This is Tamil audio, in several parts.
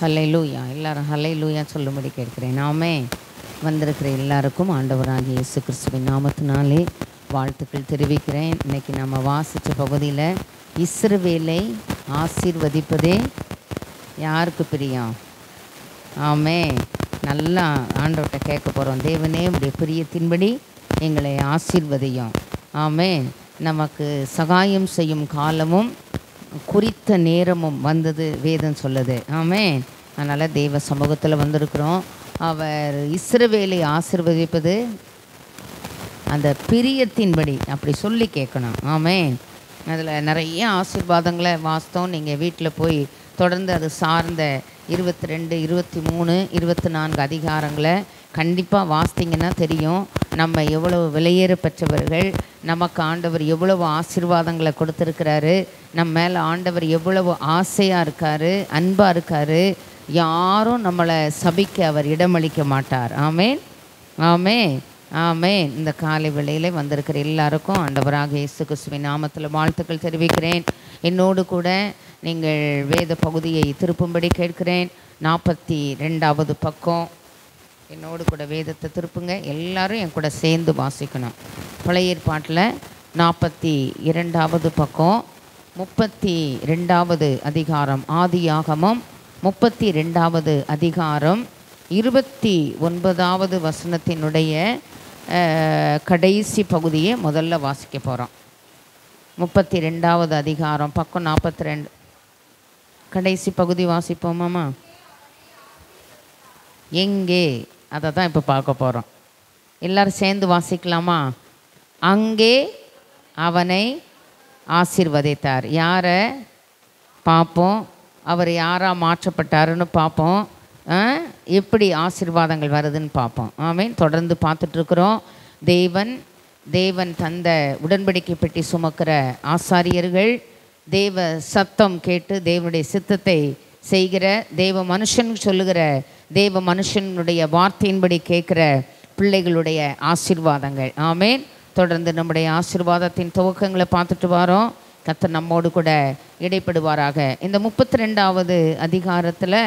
ஹல்லேலூயா. எல்லாரும் ஹல்லேலூயா சொல்லும்படி கேட்கிறேன். நாமே வந்திருக்கிற எல்லாருக்கும் ஆண்டவராகிய இயேசு கிறிஸ்துவின் நாமத்தினாலே வாழ்த்துக்கள் தெரிவிக்கிறேன். இன்றைக்கி நம்ம வாசித்த பகுதியில் இஸ்ரவேலை ஆசீர்வதிப்பதே யாருக்கு பிரியம்? ஆமே, நல்லா ஆண்டவர்கிட்ட கேட்க போகிறோம். தேவனே உடைய பிரியத்தின்படி எங்களை ஆசீர்வதியும். ஆமே, நமக்கு சகாயம் செய்யும் காலமும் குறித்த நேரமும் வந்தது வேதம் சொல்லுது. ஆமே, அதனால் தெய்வ சமூகத்தில் வந்திருக்கிறோம். அவர் இஸ்ரவேலை ஆசீர்வதிப்பது அந்த பிரியத்தின்படி அப்படி சொல்லி கேட்கணும். ஆமே, அதில் நிறைய ஆசீர்வாதங்களை வாஸ்தவம். நீங்கள் வீட்டில் போய் தொடர்ந்து அது சார்ந்த 22, 23, 24 அதிகாரங்களை கண்டிப்பாக வாசித்தீங்கன்னா தெரியும். நம்ம எவ்வளவு விலையேற பெற்றவர்கள், நமக்கு ஆண்டவர் எவ்வளவு ஆசீர்வாதங்களை கொடுத்துருக்கிறாரு, நம்ம மேலே ஆண்டவர் எவ்வளவு ஆசையாக இருக்கார், அன்பாக இருக்கார். யாரும் நம்மளை சபிக்க அவர் இடமளிக்க மாட்டார். ஆமேன், ஆமேன், ஆமேன். இந்த காலை வேளையில் வந்திருக்கிற எல்லாருக்கும் ஆண்டவராக இயேசு கிறிஸ்துவின் நாமத்தில் வாழ்த்துக்கள் தெரிவிக்கிறேன். என்னோடு கூட நீங்கள் வேத பகுதியை திருப்பும்படி கேட்கிறேன். 42வது பக்கம் என்னோடு கூட வேதத்தை திருப்புங்க. எல்லாரும் என் கூட சேர்ந்து வாசிக்கணும். பழைய ஏற்பாட்டில் 42வது பக்கம் 32வது அதிகாரம், ஆதியாகமம் 32வது அதிகாரம் 29வது வசனத்தினுடைய கடைசி பகுதியை முதல்ல வாசிக்க போகிறோம். 32வது அதிகாரம் பக்கம் 42 கடைசி பகுதி வாசிப்போமாம்மா? எங்கே? அதை தான் இப்போ பார்க்க போகிறோம். எல்லோரும் சேர்ந்து வாசிக்கலாமா? அங்கே அவனை ஆசீர்வதித்தார். யாரை பார்ப்போம்? அவர் யாராக மாற்றப்பட்டாருன்னு பார்ப்போம். எப்படி ஆசீர்வாதங்கள் வருதுன்னு பார்ப்போம். ஆமீன். தொடர்ந்து பார்த்துட்ருக்குறோம். தேவன் தந்த உடன்படிக்கை பெட்டி சுமக்கிற ஆசாரியர்கள், தேவ சத்தம் கேட்டு தேவனுடைய சித்தத்தை செய்கிற, தேவ மனுஷன் சொல்லுகிற தேவ மனுஷனுடைய வார்த்தையின்படி கேட்குற பிள்ளைகளுடைய ஆசீர்வாதங்கள். ஆமேன். தொடர்ந்து நம்முடைய ஆசீர்வாதத்தின் துவக்கங்களை பார்த்துட்டு வரோம். கர்த்தர் நம்மோடு கூட இடைப்படுவாராக. இந்த 32வது அதிகாரத்தில்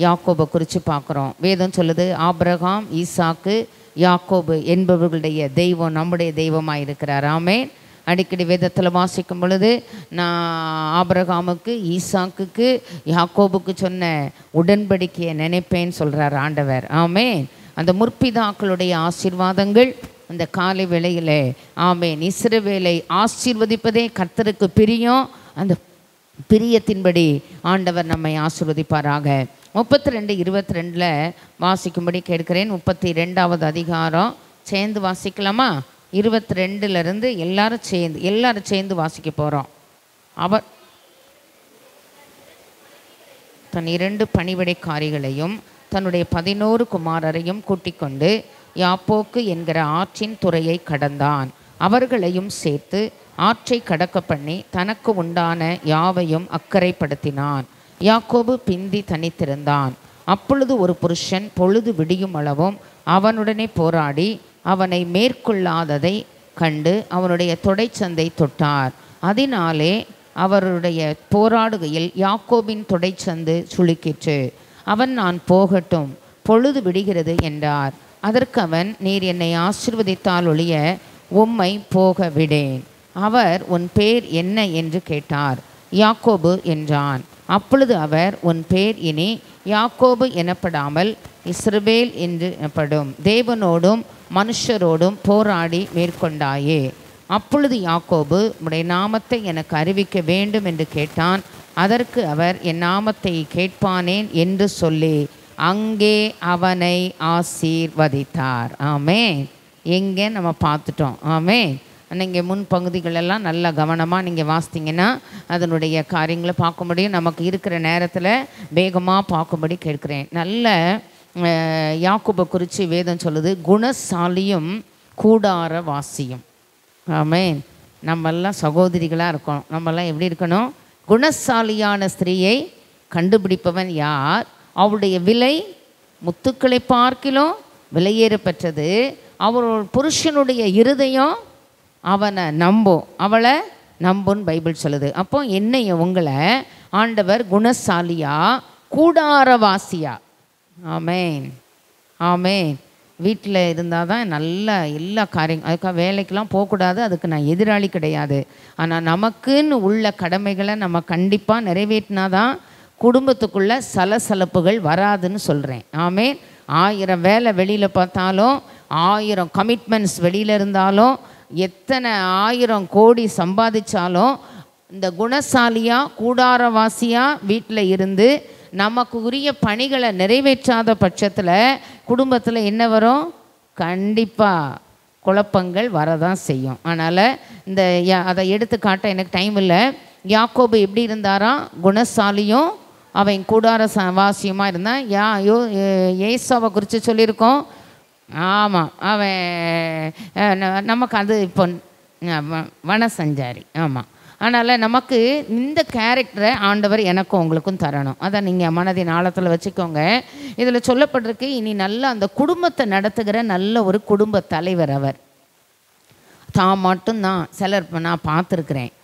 யாக்கோபை குறித்து பார்க்குறோம். வேதம் சொல்லுது, ஆபிரகாம், ஈசாக்கு, யாக்கோபு என்பவர்களுடைய தெய்வம் நம்முடைய தெய்வமாக இருக்கிறார். ஆமேன். அடிக்கடி வேதத்தில் வாசிக்கும் பொழுது, நான் ஆபிரகாமுக்கு, ஈசாக்குக்கு, யாக்கோபுக்கு சொன்ன உடன்படிக்கையை நினைப்பேன்னு சொல்கிறார் ஆண்டவர். ஆமேன். அந்த முற்பிதாக்களுடைய ஆசீர்வாதங்கள் அந்த காலை வேளையில், ஆமேன், இஸ்ரவேலை ஆசீர்வதிப்பதே கர்த்தருக்கு பிரியம். அந்த பிரியத்தின்படி ஆண்டவர் நம்மை ஆசீர்வதிப்பாராக. 32, 22 வாசிக்கும்படி கேட்கிறேன். 32வது அதிகாரம் சேர்ந்து வாசிக்கலாமா? 22லேருந்து எல்லாரும் சேர்ந்து வாசிக்க போகிறோம். அவர் தன் 2 பணிவிடைக்காரிகளையும் தன்னுடைய 11 குமாரரையும் கூட்டிக் கொண்டு யாப்போக்கு என்கிற ஆற்றின் துறையை கடந்தான். அவர்களையும் சேர்த்து ஆற்றை கடக்க பண்ணி தனக்கு உண்டான யாவையும் அக்கறைப்படுத்தினான். யாக்கோபு பிந்தி தனித்திருந்தான். அப்பொழுது ஒரு புருஷன் பொழுது விடியும் அளவும் அவனுடனே போராடி அவனை மேற்கொள்ளாததை கண்டு அவனுடைய தொடைச்சந்தை தொட்டார். அதனாலே அவருடைய போராடுகையில் யாக்கோபின் தொடைச்சந்து சுளுக்கிற்று. அவன், நான் போகட்டும், பொழுது விடுகிறது என்றார். அதற்கு அவன், நீர் என்னை ஆசீர்வதித்தால் ஒழிய உம்மை போக விடேன். அவர், உன் பேர் என்ன என்று கேட்டார். யாக்கோபு என்றான். அப்பொழுது அவர், உன் பேர் இனி யாக்கோபு எனப்படாமல் இஸ்ரவேல் என்று எனப்படும். தேவனோடும் மனுஷரோடும் போராடி மேற்கொண்டாயே. அப்பொழுது யாக்கோபு, உம்முடைய நாமத்தை எனக்கு அறிவிக்க வேண்டும் என்று கேட்டான். அதற்கு அவர், என் நாமத்தை கேட்பானேன் என்று சொல்லி அங்கே அவனை ஆசீர்வதித்தார். ஆமேன். எங்கே நம்ம பார்த்துட்டோம். ஆமேன். நீங்கள் முன் பகுதிகளெல்லாம் நல்ல கவனமாக நீங்கள் வாசித்தீங்கன்னா அதனுடைய காரியங்களை பார்க்க முடியும். நமக்கு இருக்கிற நேரத்தில் வேகமாக பார்க்கும்படி கேட்குறேன். நல்ல யாக்கோபை குறித்து வேதம் சொல்லுது, குணசாலியும் கூடார வாசியும். ஆமேன். நம்மெல்லாம் சகோதரிகளாக இருக்கணும். நம்மெல்லாம் எப்படி இருக்கணும்? குணசாலியான ஸ்திரீயை கண்டுபிடிப்பவன் யார்? அவளுடைய விலை முத்துக்களை பார்க்கிலும் விலையேற பெற்றது. அவரோட புருஷனுடைய இருதயம் அவனை நம்பும், அவளை நம்புன்னு பைபிள் சொல்லுது. அப்போ என்னைய உங்களை ஆண்டவர் குணசாலியாக கூடாரவாசியா. ஆமேன், ஆமேன். வீட்டில் இருந்தால் தான் நல்லா எல்லா காரியம். அதுக்காக வேலைக்கெலாம் போகக்கூடாது, அதுக்கு நான் எதிராளி கிடையாது. ஆனால் நமக்குன்னு உள்ள கடமைகளை நம்ம கண்டிப்பாக நிறைவேற்றினா தான் குடும்பத்துக்குள்ளே சலசலப்புகள் வராதுன்னு சொல்கிறேன். ஆமேன். 1000 வேலை வெளியில் பார்த்தாலும், 1000 கமிட்மெண்ட்ஸ் வெளியில் இருந்தாலும், எத்தனை 1000 கோடி சம்பாதிச்சாலும், இந்த குணசாலியாக கூடாரவாசியாக வீட்டில் இருந்து நமக்கு உரிய பணிகளை நிறைவேற்றாத பட்சத்தில் குடும்பத்தில் என்ன வரும்? கண்டிப்பாக குழப்பங்கள் வரதான் செய்யும். அதனால் இந்த அதை எடுத்து காட்ட எனக்கு டைம் இல்லை. யாக்கோபு எப்படி இருந்தாராம்? குணசாலியும் அவன் கூடார வாசியமாக இருந்தான். ஏசாவை குறித்து சொல்லியிருக்கோம். ஆமாம், அவன் நமக்கு அது இப்போ வனசஞ்சாரி. ஆமாம். அதனால் நமக்கு இந்த கேரக்டரை ஆண்டவர் எனக்கும் உங்களுக்கும் தரணும். அதை நீங்கள் மனதின் ஆழத்தில் வச்சுக்கோங்க. இதில் சொல்லப்பட்டிருக்கு, இனி நல்ல அந்த குடும்பத்தை நடத்துகிற நல்ல ஒரு குடும்ப தலைவர் அவர். தான் மட்டும்தான் சிலர் நான் பார்த்துருக்குறேன்,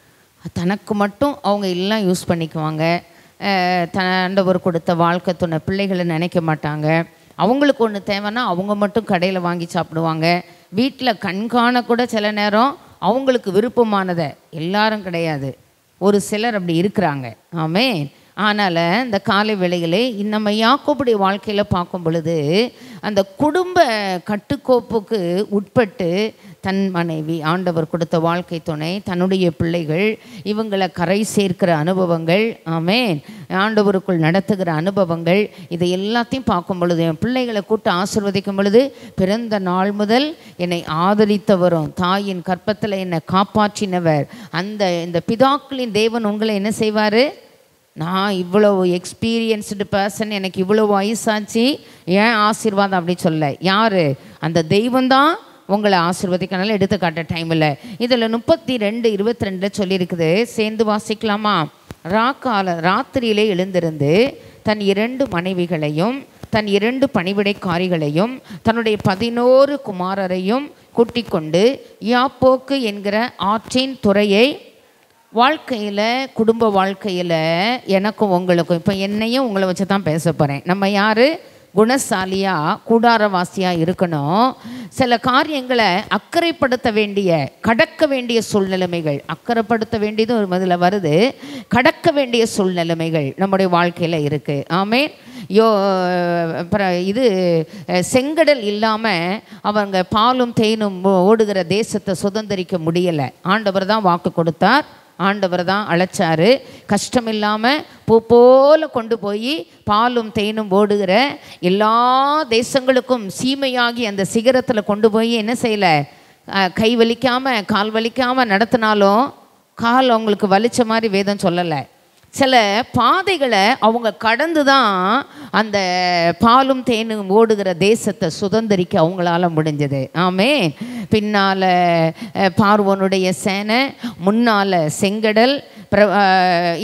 தனக்கு மட்டும் அவங்க எல்லாம் யூஸ் பண்ணிக்குவாங்க. ஆண்டவர் கொடுத்த வாழ்க்கை துணை பிள்ளைகளை நினைக்க மாட்டாங்க. அவங்களுக்கு ஒன்று தேவைன்னா அவங்க மட்டும் கடையில் வாங்கி சாப்பிடுவாங்க. வீட்டில் கண்காண கூட சில நேரம் அவங்களுக்கு விருப்பமானதை, எல்லாரும் கிடையாது, ஒரு சிலர் அப்படி இருக்கிறாங்க. ஆமேன். ஆனால் இந்த காலை வேளைகளே நம்ம யாக்கோபுடைய வாழ்க்கையில் பார்க்கும் பொழுது அந்த குடும்ப கட்டுக்கோப்புக்கு உட்பட்டு தன் மனைவி, ஆண்டவர் கொடுத்த வாழ்க்கை துணை, தன்னுடைய பிள்ளைகள், இவங்களை கரை சேர்க்கிற அனுபவங்கள், ஆமேன், ஆண்டவருக்குள் நடத்துகிற அனுபவங்கள், இதை எல்லாத்தையும் பார்க்கும் பொழுது என் பிள்ளைகளை கூட்டு ஆசீர்வதிக்கும் பொழுது, பிறந்த நாள் முதல் என்னை ஆதரித்தவரும் தாயின் கற்பத்தில் என்னை காப்பாற்றினவர் இந்த பிதாக்களின் தேவன் உங்களை என்ன செய்வார்? நான் இவ்வளோ எக்ஸ்பீரியன்ஸ்டு பர்சன், எனக்கு இவ்வளோ வயசாச்சு, ஏன் ஆசீர்வாதம் அப்படி சொல்ல? யார்? அந்த தெய்வந்தான் உங்களை ஆசீர்வதிக்கனால எடுத்து காட்ட டைம் இல்லை. இதில் 32:22 சொல்லியிருக்குது. சேர்ந்து வாசிக்கலாமா? ராத்திரியிலே எழுந்திருந்து தன் 2 மனைவிகளையும் தன் 2 பணிவிடைக்காரிகளையும் தன்னுடைய 11 குமாரரையும் கூட்டிக் கொண்டு யாப்போக்கு என்கிற ஆற்றின் துறையை, வாழ்க்கையில் குடும்ப வாழ்க்கையில் எனக்கும் உங்களுக்கும், இப்போ என்னையும் உங்களை வச்சு தான் பேச போகிறேன். நம்ம யார்? குணசாலியாக கூடாரவாசியாக இருக்கணும். சில காரியங்களை அக்கறைப்படுத்த வேண்டிய, கடக்க வேண்டிய சூழ்நிலைமைகள், அக்கறைப்படுத்த வேண்டியது ஒரு முதல்ல வருது, கடக்க வேண்டிய சூழ்நிலைமைகள் நம்முடைய வாழ்க்கையில் இருக்குது. ஆமேன். இது செங்கடல் இல்லாமல் அவங்க பாலும் தேனும் ஓடுகிற தேசத்தை சுதந்திரிக்க முடியலை. ஆண்டவர் தான் வாக்கு கொடுத்தார், ஆண்டவர் தான் அழைச்சாரு. கஷ்டம் இல்லாமல் பூ போல கொண்டு போய் பாலும் தேனும் ஓடுகிற எல்லா தேசங்களுக்கும் சீமையாகி அந்த சிகரத்தில் கொண்டு போய் என்ன செய்யலை? கை வலிக்காமல் கால் வலிக்காமல் நடத்தினாலும் கால் அவங்களுக்கு வலிச்ச மாதிரி வேதம் சொல்லலை. சில பாதைகளை அவங்க கடந்து தான் அந்த பாலும் தேனும் ஓடுகிற தேசத்தை சுதந்திரிக்க அவங்களால முடிஞ்சது. ஆமேன். பின்னால் பார்வோனுடைய சேனை, முன்னால் செங்கடல்,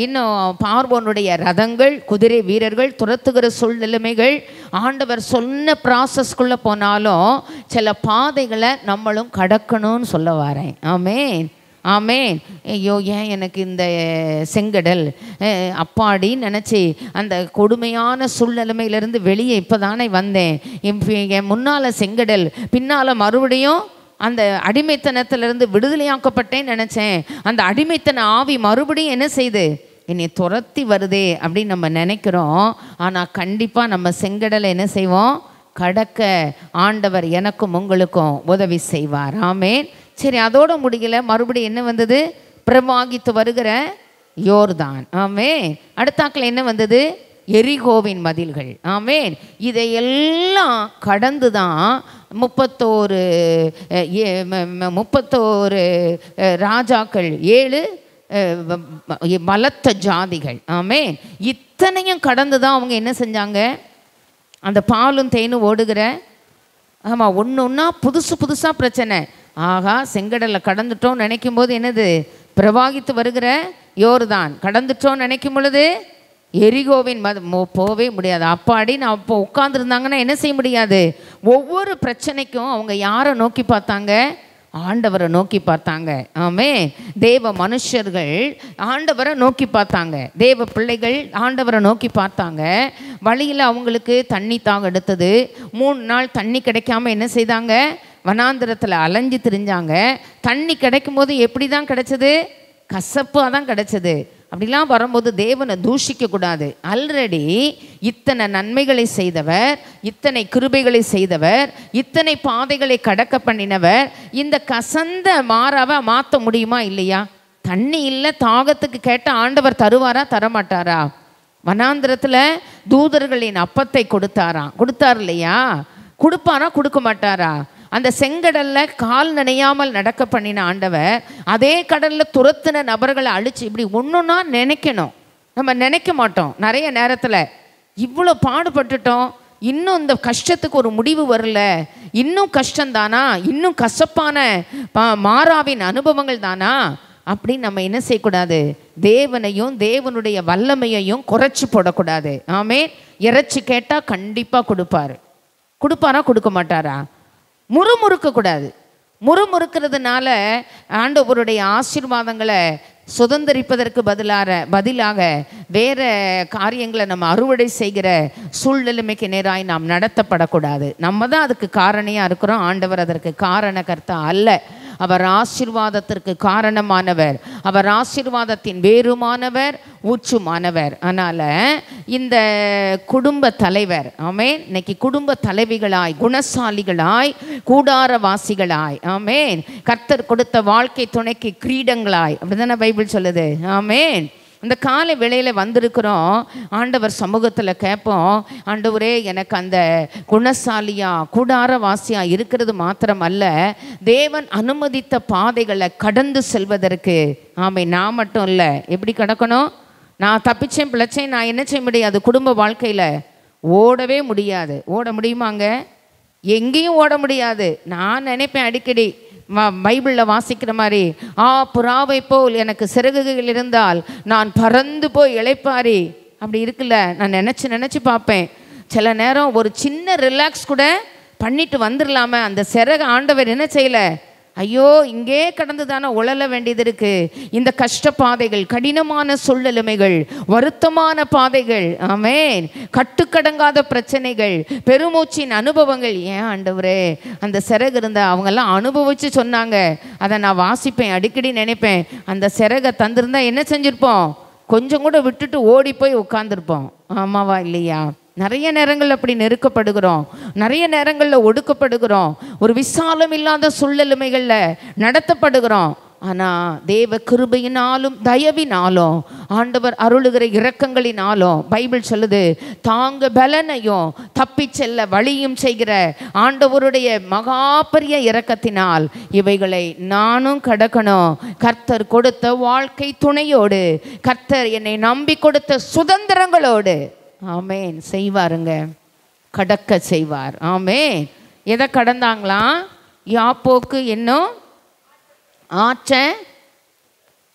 இன்னும் பார்வோனுடைய ரதங்கள், குதிரை வீரர்கள், துரத்துகிற சூழ்நிலைமைகள். ஆண்டவர் சொன்ன ப்ராசஸ்குள்ளே போனாலும் சில பாதைகளை நம்மளும் கடக்கணும்னு சொல்ல வரேன். ஆமேன், ஆமேன். ஐயோ, ஏன் எனக்கு இந்த செங்கடல் அப்பாடின்னு நினச்சி அந்த கொடுமையான சூழ்நிலைமையிலேருந்து வெளியே இப்போ தானே வந்தேன். என் முன்னால் செங்கடல், பின்னால் மறுபடியும் அந்த அடிமைத்தனத்திலிருந்து விடுதலையாக்கப்பட்டேன்னு நினச்சேன். அந்த அடிமைத்தன ஆவி மறுபடியும் என்ன செய்து என்னை துரத்தி வருதே அப்படின்னு நம்ம நினைக்கிறோம். ஆனால் கண்டிப்பாக நம்ம செங்கடலை என்ன செய்வோம்? கடக்க ஆண்டவர் எனக்கும் உங்களுக்கும் உதவி செய்வார். ஆமேன். சரி, அதோட முடியல. மறுபடியும் என்ன வந்தது? பிரவாகித்து வருகிற யோர்தான். ஆமேன். அடுத்தாக்கில் என்ன வந்தது? எரிகோவின் மதில்கள். ஆமேன். இதையெல்லாம் கடந்து தான் 31 ராஜாக்கள், 7 பலத்த ஜாதிகள். ஆமேன். இத்தனையும் கடந்து தான் அவங்க என்ன செஞ்சாங்க? அந்த பாலும் தேனும் ஓடுகிற, ஆமாம், ஒன்று ஒன்றா புதுசாக பிரச்சனை. ஆகா, செங்கடலை கடந்துட்டோன்னு நினைக்கும் போது என்னது? பிரவாகித்து வருகிற யோர்தான். கடந்துட்டோன்னு நினைக்கும் பொழுது எரிகோவின் போகவே முடியாது. அப்பாடி நான் அப்போ உட்காந்துருந்தாங்கன்னா என்ன செய்ய முடியாது? ஒவ்வொரு பிரச்சனைக்கும் அவங்க யாரை நோக்கி பார்த்தாங்க? ஆண்டவரை நோக்கி பார்த்தாங்க. ஆமென். தேவ மனுஷர்கள் ஆண்டவரை நோக்கி பார்த்தாங்க. தேவ பிள்ளைகள் ஆண்டவரை நோக்கி பார்த்தாங்க. வழியில் அவங்களுக்கு தண்ணி தாக எடுத்தது. 3 நாள் தண்ணி கிடைக்காம என்ன செய்தாங்க? வனாந்திரத்தில் அலைஞ்சு திரிஞ்சாங்க. தண்ணி கிடைக்கும் போது எப்படி தான் கிடைச்சது? கசப்பாக தான் கிடைச்சது. அப்படிலாம் வரும்போது தேவனை தூஷிக்கக்கூடாது. ஆல்ரெடி இத்தனை நன்மைகளை செய்தவர், இத்தனை கிருபைகளை செய்தவர், இத்தனை பாதைகளை கடக்க பண்ணினவர், இந்த கசந்த மாறாவை மாற்ற முடியுமா இல்லையா? தண்ணி இல்லை, தாகத்துக்கு கேட்ட ஆண்டவர் தருவாரா தரமாட்டாரா? வனாந்திரத்தில் தூதர்களின் அப்பத்தை கொடுத்தார் இல்லையா? கொடுப்பாரா கொடுக்க மாட்டாரா? அந்த செங்கடல்ல கால் நனையாமல் நடக்க பண்ணின ஆண்டவர் அதே கடல்ல துரத்தின நபர்களை அழிச்சு இப்படி ஒன்றுன்னா நினைக்கணும். நம்ம நினைக்க மாட்டோம். நிறைய நேரத்தில் இவ்வளோ பாடுபட்டுட்டோம், இன்னும் இந்த கஷ்டத்துக்கு ஒரு முடிவு வரல, இன்னும் கஷ்டம்தானா, இன்னும் கசப்பான மாறாவின் அனுபவங்கள் தானா அப்படின்னு நம்ம என்ன செய்யக்கூடாது? தேவனையும் தேவனுடைய வல்லமையையும் குறைச்சி போடக்கூடாது. ஆமென். இறைச்சி கேட்டால் கண்டிப்பாக கொடுப்பாரா கொடுக்க மாட்டாரா? முறுமுறுக்கக்கூடாது. முறுமுறுக்கிறதுனால ஆண்டவருடைய ஆசீர்வாதங்களை சுதந்திரிப்பதற்கு பதிலாக வேறு காரியங்களை நம்ம அறுவடை செய்கிற சூழ்நிலைமைக்கு நேராய் நாம் நடத்தப்படக்கூடாது. நம்ம தான் அதுக்கு காரணியாக இருக்கிறோம். ஆண்டவர் அதற்கு காரணகர்த்தா அல்ல. அவர் ஆசீர்வாதத்திற்கு காரணமானவர். அவர் ஆசீர்வாதத்தின் வேறுமானவர், ஊற்றுமானவர். அதனால் இந்த குடும்ப தலைவர், ஆமென், இன்னைக்கு குடும்ப தலைவிகளாய், குணசாலிகளாய், கூடாரவாசிகளாய், ஆமென், கர்த்தர் கொடுத்த வாழ்க்கை துணைக்கு கிரீடங்களாய், அப்படிதானே பைபிள் சொல்லுது. ஆமென். இந்த காலை வேளையில் வந்திருக்கிறோம். ஆண்டவர் சமூகத்தில் கேட்போம், ஆண்டவரே எனக்கு அந்த குணசாலியா கூடாரவாசியா இருக்கிறது மாத்திரம் அல்ல, தேவன் அனுமதித்த பாதைகளை கடந்து செல்வதற்கு. ஆமென். நான் மட்டும் இல்லை, எப்படி கடக்கணும்? நான் தப்பிச்சேன் பிழைச்சேன் நான் என்ன செய்ய முடியாது? குடும்ப வாழ்க்கையில் ஓடவே முடியாது. ஓட முடியுமாங்க? எங்கேயும் ஓட முடியாது. நான் நினைப்பேன் அடிக்கடி, பைபிளில் வாசிக்கிற மாதிரி, புறாவை போல் எனக்கு சிறகுகள் இருந்தால் நான் பறந்து போய் இளைப்பாரி, அப்படி இருக்குல்ல. நான் நினச்சி பார்ப்பேன். சில நேரம் ஒரு சின்ன ரிலாக்ஸ் கூட பண்ணிட்டு வந்துடலாம, அந்த சிறகு ஆண்டவர் என்ன செய்யலை? ஐயோ, இங்கே கடந்து தானே உழல வேண்டியது இருக்குது. இந்த கஷ்ட பாதைகள், கடினமான சூழ்நிலைமைகள், வருத்தமான பாதைகள், ஆமென், கட்டுக்கடங்காத பிரச்சனைகள், பெருமூச்சின் அனுபவங்கள். ஏன் ஆண்டவரே அந்த சிறகு இருந்தால் அவங்கெல்லாம் அனுபவித்து சொன்னாங்க. அதை நான் வாசிப்பேன், அடிக்கடி நினைப்பேன். அந்த சிறகை தந்திருந்தால் என்ன செஞ்சுருப்போம்? கொஞ்சம் கூட விட்டுட்டு ஓடி போய் உட்காந்துருப்போம். ஆமாவா இல்லையா? நிறைய நேரங்கள் அப்படி நெருக்கப்படுகிறோம், நிறைய நேரங்களில் ஒடுக்கப்படுகிறோம், ஒரு விசாலம் இல்லாத சூழ்நிலைமைகளில் நடத்தப்படுகிறோம். ஆனால் தேவ கிருபையினாலும் தயவினாலும் ஆண்டவர் அருளுகிற இரக்கங்களினாலும் பைபிள் சொல்லுது, தாங்க பலனையும் தப்பி செல்ல வழியும் செய்கிற ஆண்டவருடைய மகாபரிய இரக்கத்தினால் இவைகளை நானும் கடக்கணும். கர்த்தர் கொடுத்த வாழ்க்கை துணையோடு, கர்த்தர் என்னை நம்பி கொடுத்த சுதந்திரங்களோடு, ஆமென், செய்வாருங்க, கடக்க செய்வார். ஆமென். எதை கடந்தாங்களாம்? யாப்போக்கு என்னும் ஆற்ற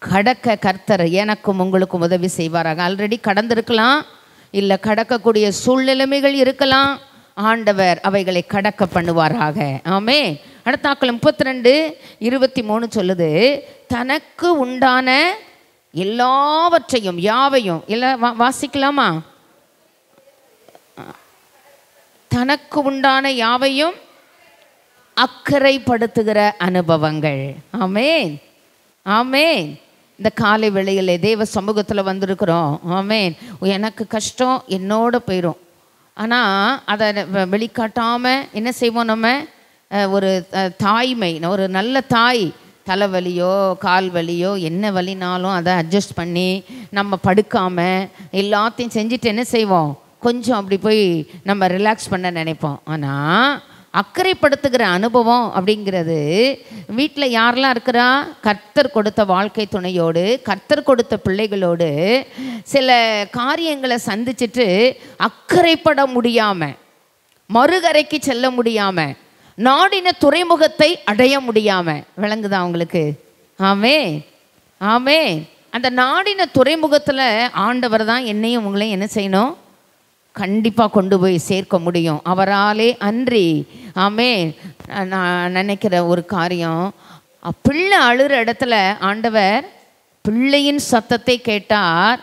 கடக்க கர்த்தர் எனக்கும் உங்களுக்கும் உதவி செய்வாராக. ஆல்ரெடி கடந்திருக்கலாம், இல்லை கடக்கக்கூடிய சூழ்நிலைமைகள் இருக்கலாம். ஆண்டவர் அவைகளை கடக்க பண்ணுவாராக. ஆமென். அடுத்தாக்கள் 32:23 சொல்லுது, தனக்கு உண்டான எல்லாவற்றையும், யாவையும், எல்லாம் வாசிக்கலாமா? தனக்கு உண்டான யாவையும் அக்கறைப்படுத்துகிற அனுபவங்கள். ஆமென். ஆமென். இந்த காலை வேளையில் தேவ சமூகத்தில் வந்திருக்கிறோம். ஆமென். எனக்கு கஷ்டம் என்னோட போயிடும், ஆனால் அதை வெளிக்காட்டாமல் என்ன செய்வோம்? நம்ம ஒரு தாய்மை, ஒரு நல்ல தாய், தலைவலியோ கால் வலியோ என்ன வலினாலும் அதை அட்ஜஸ்ட் பண்ணி நம்ம படுக்காமல் எல்லாத்தையும் செஞ்சுட்டு என்ன செய்வோம்? கொஞ்சம் அப்படி போய் நம்ம ரிலாக்ஸ் பண்ண நினைப்போம். ஆனால் அக்கறைப்படுத்துகிற அனுபவம் அப்படிங்கிறது வீட்டில் யாரெல்லாம் இருக்கிறா? கர்த்தர் கொடுத்த வாழ்க்கை துணையோடு, கர்த்தர் கொடுத்த பிள்ளைகளோடு சில காரியங்களை சந்திச்சுட்டு அக்கறைப்பட முடியாமல், மறுகரைக்கு செல்ல முடியாமல், நாடின துறைமுகத்தை அடைய முடியாமல், விளங்குதா அவங்களுக்கு? ஆமென். ஆமென். அந்த நாடின துறைமுகத்தில் ஆண்டவர் தான் என்னையும் உங்களையும் என்ன செய்யணும்? கண்டிப்பாக கொண்டு போய் சேர்க்க முடியும், அவராலே அன்றி. ஆமென். நான் நினைக்கிற ஒரு காரியம், பிள்ளை அழுகிற இடத்துல ஆண்டவர் பிள்ளையின் சத்தத்தை கேட்டார்,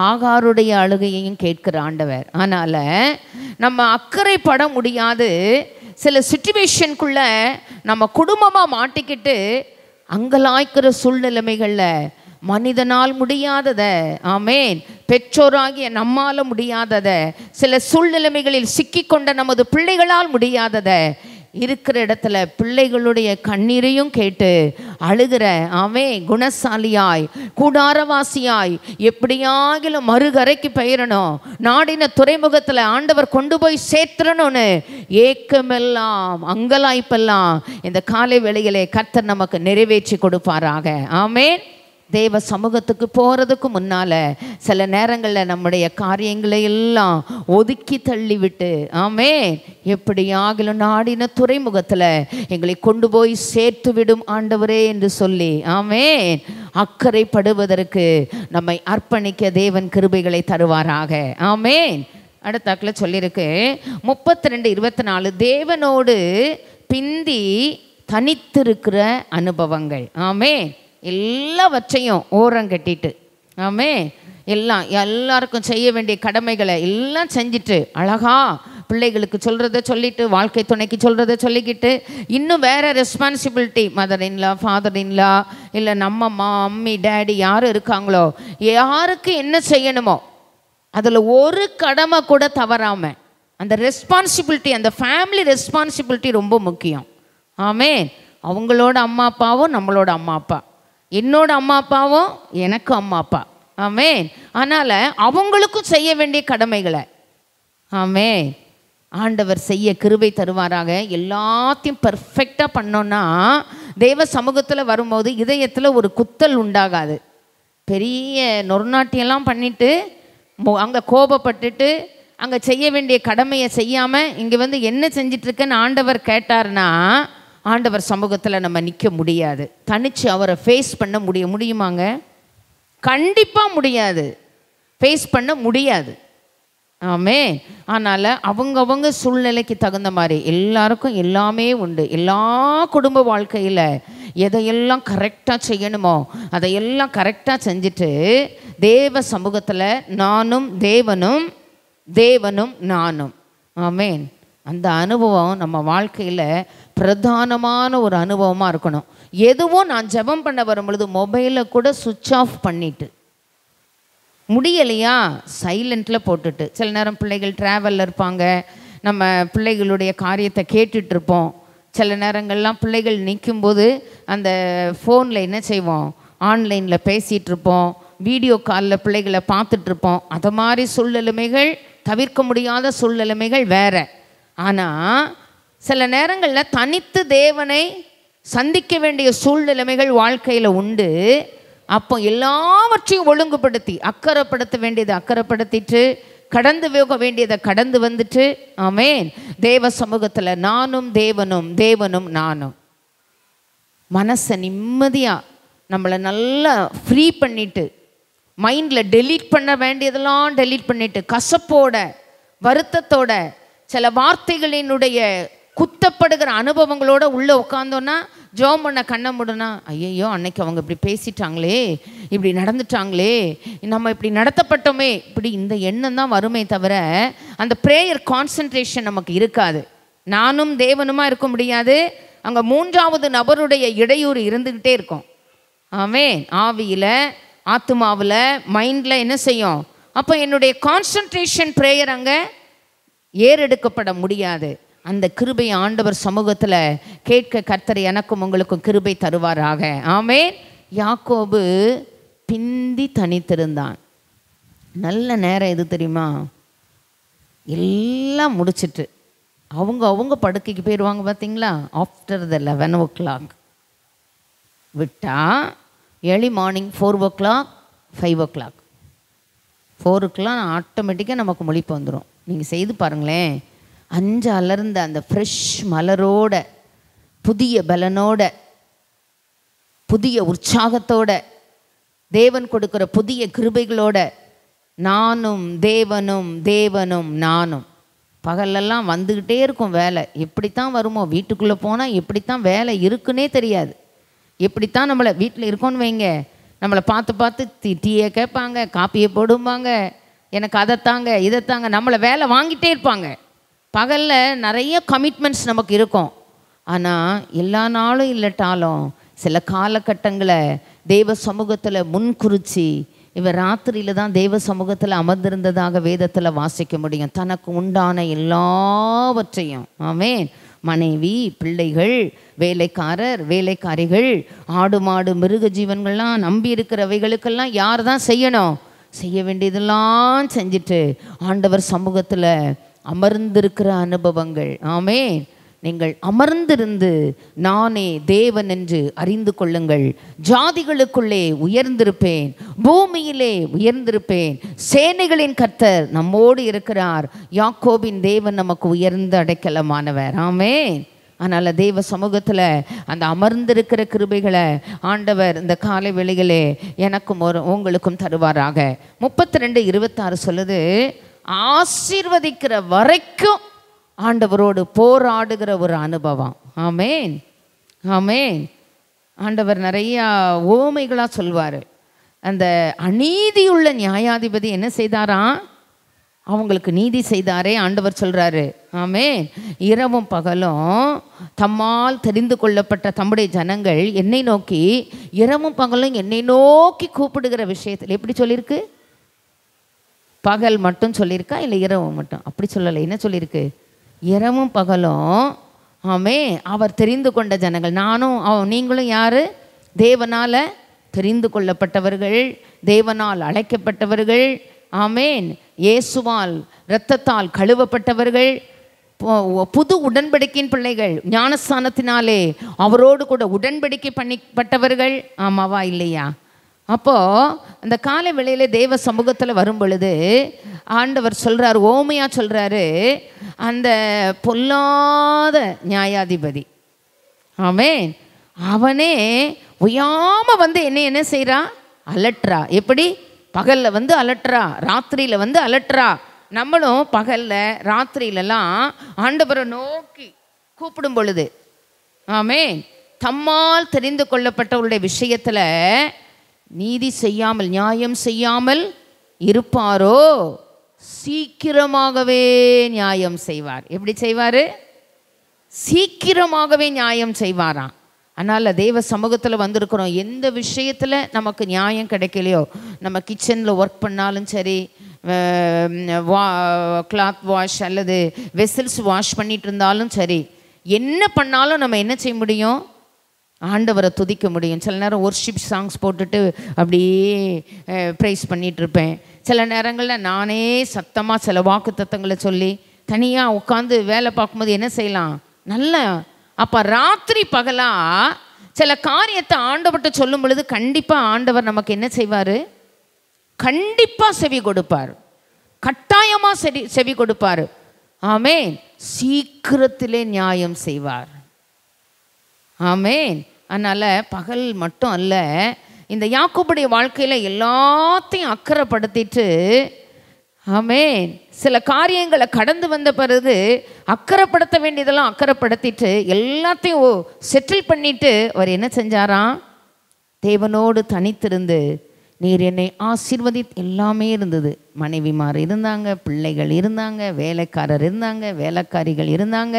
ஆகாருடைய அழுகையையும் கேட்கிற ஆண்டவர். அதனால் நம்ம அக்கறைப்பட முடியாது. சில சிச்சுவேஷனுக்குள்ளே நம்ம குடும்பமாக மாட்டிக்கிட்டு அங்கலாய்க்கிற சூழ்நிலைமைகளில் மனிதனால் முடியாதத, ஆமேன், பெற்றோராகிய நம்மால் முடியாதத, சில சூழ்நிலைமைகளில் சிக்கிக்கொண்ட நமது பிள்ளைகளால் முடியாதத இருக்கிற இடத்துல பிள்ளைகளுடைய கண்ணீரையும் கேட்டு அழுகிற குணசாலியாய் கூடாரவாசியாய் எப்படியாகிலும் மறுகரைக்கு பெயரணும், நாடின துறைமுகத்தில் ஆண்டவர் கொண்டு போய் சேர்த்துறணும்னு ஏக்கமெல்லாம் அங்கலாய்ப்பெல்லாம் இந்த காலை வேளையிலே கர்த்தர் நமக்கு நிறைவேற்றி கொடுப்பாராக. ஆமேன். தேவ சமூகத்துக்கு போகிறதுக்கு முன்னால் சில நேரங்களில் நம்முடைய காரியங்களை எல்லாம் ஒதுக்கி தள்ளிவிட்டு எப்படியாகிலும் நாடின துறைமுகத்தில் எங்களை கொண்டு போய் சேர்த்து விடும் ஆண்டவரே என்று சொல்லி அக்கறைப்படுவதற்கு நம்மை அர்ப்பணிக்க தேவன் கிருபைகளை தருவாராக. அடுத்தாக்கில் சொல்லியிருக்கு 32:24, தேவனோடு பிந்தி தனித்திருக்கிற அனுபவங்கள். எல்லாவற்றையும் ஓரங்கட்டிட்டு எல்லாருக்கும் செய்ய வேண்டிய கடமைகளை எல்லாம் செஞ்சுட்டு அழகா பிள்ளைகளுக்கு சொல்கிறத சொல்லிட்டு, வாழ்க்கை துணைக்கு சொல்கிறத சொல்லிக்கிட்டு, இன்னும் வேறு responsibility mother in law father in-law இல்லை நம்ம மம்மி டேடி யார் இருக்காங்களோ யாருக்கு என்ன செய்யணுமோ அதில் ஒரு கடமை கூட தவறாமல் அந்த ரெஸ்பான்சிபிலிட்டி, அந்த ஃபேமிலி ரெஸ்பான்சிபிலிட்டி ரொம்ப முக்கியம். அவங்களோட அம்மா அப்பாவும் நம்மளோட அம்மா அப்பா, என்னோட அம்மா அப்பாவும் எனக்கு அம்மா அப்பா. அதனால் அவங்களுக்கும் செய்ய வேண்டிய கடமைகளை ஆண்டவர் செய்ய கிருபை தருவாராக. எல்லாத்தையும் பர்ஃபெக்டாக பண்ணோன்னா தேவ சமூகத்தில் வரும்போது இதயத்தில் ஒரு குத்தல் உண்டாகாது. பெரிய நொறுநாட்டியெல்லாம் பண்ணிவிட்டு அங்கே கோபப்பட்டுட்டு அங்கே செய்ய வேண்டிய கடமையை செய்யாமல் இங்கே என்ன செஞ்சிட்ருக்கேன்னு ஆண்டவர் கேட்டார்னா ஆண்டவர் சமூகத்தில் நம்ம நிற்க முடியாது. தனித்து அவரை ஃபேஸ் பண்ண முடியுமாங்க? கண்டிப்பாக முடியாது, ஃபேஸ் பண்ண முடியாது. அதனால் அவங்கவங்க சூழ்நிலைக்கு தகுந்த மாதிரி எல்லாருக்கும் எல்லாமே உண்டு. எல்லா குடும்ப வாழ்க்கையில் எதையெல்லாம் கரெக்டாக செய்யணுமோ அதையெல்லாம் கரெக்டாக செஞ்சுட்டு தேவ சமூகத்தில் நானும் தேவனும் தேவனும் நானும் அந்த அனுபவம் நம்ம வாழ்க்கையில் பிரதானமான ஒரு அனுபவமாக இருக்கணும். எதுவும் நான் ஜெபம் பண்ண வரும்பொழுது மொபைலை கூட சுவிட்ச் ஆஃப் பண்ணிவிட்டு, முடியலையா சைலண்ட்டில் போட்டுட்டு, சில நேரம் பிள்ளைகள் ட்ராவலில் இருப்பாங்க, நம்ம பிள்ளைகளுடைய காரியத்தை கேட்டுட்ருப்போம். சில நேரங்கள்லாம் பிள்ளைகள் நிற்கும்போது அந்த ஃபோனில் என்ன செய்வோம், ஆன்லைனில் பேசிகிட்ருப்போம், வீடியோ காலில் பிள்ளைகளை பார்த்துட்ருப்போம். அது மாதிரி சூழ்நிலைமைகள், தவிர்க்க முடியாத சூழ்நிலைமைகள் வேறு. ஆனால் சில நேரங்களில் தனித்து தேவனை சந்திக்க வேண்டிய சூழ்நிலைமைகள் வாழ்க்கையில் உண்டு. அப்போ எல்லாவற்றையும் ஒழுங்குபடுத்தி அக்கறைப்படுத்த வேண்டியதை அக்கறைப்படுத்திட்டு, கடந்து போக வேண்டியதை கடந்து வந்துட்டு தேவ சமூகத்தில் நானும் தேவனும் தேவனும் நானும் மனசை நிம்மதியாக நம்மளை நல்லா ஃப்ரீ பண்ணிவிட்டு, மைண்டில் டெலீட் பண்ண வேண்டியதெல்லாம் டெலீட் பண்ணிவிட்டு, கசப்போட வருத்தத்தோட சில வார்த்தைகளினுடைய குத்தப்படுகிற அனுபவங்களோடு உள்ளே உட்காந்தோன்னா ஜோம் பண்ண கண்ணை முடுனா, ஐயையோ அன்னைக்கு அவங்க இப்படி பேசிட்டாங்களே, இப்படி நடந்துட்டாங்களே, நம்ம இப்படி நடத்தப்பட்டோமே, இப்படி இந்த எண்ணம் தான் வருமே தவிர அந்த ப்ரேயர் கான்சன்ட்ரேஷன் நமக்கு இருக்காது. நானும் தேவனுமா இருக்க முடியாது. அங்கே மூன்றாவது நபருடைய இடையூறு இருந்துக்கிட்டே இருக்கும். ஆவியில், ஆத்துமாவில், மைண்டில் என்ன செய்யும்? அப்போ என்னுடைய கான்சன்ட்ரேஷன் ப்ரேயர் அங்கே ஏறெடுக்கப்பட முடியாது. அந்த கிருபை ஆண்டவர் சமூகத்தில் கேட்க கர்த்தர் எனக்கும் உங்களுக்கும் கிருபை தருவாராக. யாக்கோபு பிந்தி தனித்திருந்தான். நல்ல நேரம் எது தெரியுமா? எல்லாம் முடிச்சிட்டு அவங்க படுக்கைக்கு போயிடுவாங்க பார்த்தீங்களா, ஆஃப்டர் த 11 o'clock விட்டால் ஏர்லி மார்னிங் 4 o'clock 5 o'clock 4 ஆட்டோமேட்டிக்காக நமக்கு முழிப்பு வந்துடும். நீங்கள் செய்து பாருங்களேன். 5 அலர்ந்த அந்த ஃப்ரெஷ் மலரோட, புதிய பலனோட, புதிய உற்சாகத்தோட, தேவன் கொடுக்குற புதிய கிருபைகளோட, நானும் தேவனும் தேவனும் நானும். பகலெல்லாம் வந்துக்கிட்டே இருக்கும் வேலை. எப்படித்தான் வருமோ, வீட்டுக்குள்ளே போனால் எப்படித்தான் வேலை இருக்குன்னே தெரியாது. எப்படித்தான் நம்மளை வீட்டில் இருக்கோன்னு வைங்க, நம்மளை பார்த்து பார்த்து டீயை கேட்பாங்க, காப்பியை போடுவாங்க, எனக்கு அதைத்தாங்க இதைத்தாங்க, நம்மளை வேலை வாங்கிட்டே இருப்பாங்க. பகலில் நிறைய கமிட்மெண்ட்ஸ் நமக்கு இருக்கும். ஆனால் எல்லா நாளும் இல்லட்டாலும் சில காலகட்டங்களை தெய்வ சமூகத்தில் முன்குறிச்சி இவர் ராத்திரியில் தான் தெய்வ சமூகத்தில் அமர்ந்திருந்ததாக வேதத்தில் வாசிக்க முடியும். தனக்கு உண்டான எல்லாவற்றையும், ஆமென், மனைவி, பிள்ளைகள், வேலைக்காரர், வேலைக்காரிகள், ஆடு மாடு மிருக ஜீவன்கள்லாம் நம்பி இருக்கிறவைகளுக்கெல்லாம் யார் தான் செய்யணும்? செய்ய வேண்டியதெல்லாம் செஞ்சுட்டு ஆண்டவர் சமூகத்தில் அமர்ந்திருக்கிற அனுபவங்கள். ஆமென். நீங்கள் அமர்ந்திருந்து நானே தேவன் என்று அறிந்து கொள்ளுங்கள். ஜாதிகளுக்குள்ளே உயர்ந்திருப்பேன், பூமியிலே உயர்ந்திருப்பேன். சேனைகளின் கர்த்தர் நம்மோடு இருக்கிறார். யாக்கோபின் தேவன் நமக்கு உயர்ந்த அடைக்கலமானவர். ஆமென். அதனால் தெய்வ சமூகத்தில் அந்த அமர்ந்திருக்கிற கிருபைகளை ஆண்டவர் இந்த காலை வேளையிலே எனக்கும் உங்களுக்கும் தருவாராக. 32:26 சொல்லுது, ஆசீர்வதிக்கிற வரைக்கும் ஆண்டவரோடு போராடுகிற ஒரு அனுபவம். ஆமென், ஆமென். ஆண்டவர் நிறையா ஓமைகளாக சொல்வார். அந்த அநீதியுள்ள நியாயாதிபதி என்ன செய்தாராம்? அவங்களுக்கு நீதி செய்தாரே. ஆண்டவர் சொல்கிறாரு, ஆமென், இரவும் பகலும் தம்மால் தெரிந்து கொள்ளப்பட்ட தம்முடைய ஜனங்கள் என்னை நோக்கி, இரவும் பகலும் என்னை நோக்கி கூப்பிடுகிற விஷயத்தில் எப்படி சொல்லியிருக்கு? பகல் மட்டும் சொல்லியிருக்கா, இல்லை இரவு மட்டும்? அப்படி சொல்லலை. என்ன சொல்லியிருக்கு? இரவும் பகலும். ஆமே, அவர் தெரிந்து கொண்ட ஜனங்கள். நானும் நீங்களும் யார்? தேவனால் தெரிந்து கொள்ளப்பட்டவர்கள், தேவனால் அழைக்கப்பட்டவர்கள். ஆமேன். இயேசுவால் இரத்தத்தால் கழுவப்பட்டவர்கள், புது உடன்படிக்கையின் பிள்ளைகள், ஞானஸ்தானத்தினாலே அவரோடு கூட உடன்படிக்கை பண்ணிப்பட்டவர்கள். ஆமாவா இல்லையா? அப்போது அந்த காலை வேளையிலே தேவ சமூகத்தில் வரும் பொழுது ஆண்டவர் சொல்கிறார், ஓமையாக சொல்கிறாரு, அந்த பொல்லாத நியாயாதிபதி, ஆமென், அவனே ஒய்யாமல் வந்து என்ன செய்கிறா? அலட்றா. எப்படி? பகலில் வந்து அலட்றா, ராத்திரியில் வந்து அலட்றா. நம்மளும் பகலில் ராத்திரியிலலாம் ஆண்டவரை நோக்கி கூப்பிடும் பொழுது, ஆமென், தம்மால் தெரிந்து கொள்ளப்பட்டவருடைய விஷயத்தில் நீதி செய்யாமல் நியாயம் செய்யாமல் இருப்பாரோ, சீக்கிரமாகவே நியாயம் செய்வார். எப்படி செய்வார்? சீக்கிரமாகவே நியாயம் செய்வாராம். அதனால் தெய்வ சமூகத்தில் வந்திருக்கிறோம். எந்த விஷயத்தில் நமக்கு நியாயம் கிடைக்கலையோ, நம்ம கிச்சனில் ஒர்க் பண்ணாலும் சரி, கிளாத் வாஷ் அல்லது வெசல்ஸ் வாஷ் பண்ணிட்டு இருந்தாலும் சரி, என்ன பண்ணாலும் நம்ம என்ன செய்ய முடியும்? ஆண்டவரை துதிக்க முடியும். சில நேரம் ஒர்ஷிப் சாங்ஸ் போட்டுட்டு அப்படியே ப்ரைஸ் பண்ணிகிட்ருப்பேன். சில நேரங்களில் நானே சத்தமாக சில வாக்கு தத்தங்களை சொல்லி தனியாக உட்காந்து வேலை பார்க்கும்போது என்ன செய்யலாம்? நல்ல அப்போ ராத்திரி பகலாக சில காரியத்தை ஆண்டவர்கிட்ட சொல்லும் பொழுது கண்டிப்பாக ஆண்டவர் நமக்கு என்ன செய்வார்? கண்டிப்பாக செவி கொடுப்பார், கட்டாயமாக செவி கொடுப்பார். ஆமென். சீக்கிரத்திலே நியாயம் செய்வார். ஆமென். அதனால் பகல் மட்டும் அல்ல, இந்த யாக்கோபுடைய வாழ்க்கையில் எல்லாத்தையும் அக்கறைப்படுத்திட்டு, ஆமென், சில காரியங்களை கடந்து வந்த பிறகு அக்கறைப்படுத்த வேண்டியதெல்லாம் அக்கறைப்படுத்திட்டு எல்லாத்தையும் செட்டில் பண்ணிட்டு அவர் என்ன செஞ்சாராம்? தேவனோடு தனித்திருந்து, நீர் என்னை ஆசீர்வதி, எல்லாமே இருந்தது. மனைவிமார் இருந்தாங்க, பிள்ளைகள் இருந்தாங்க, வேலைக்காரர் இருந்தாங்க, வேலைக்காரிகள் இருந்தாங்க,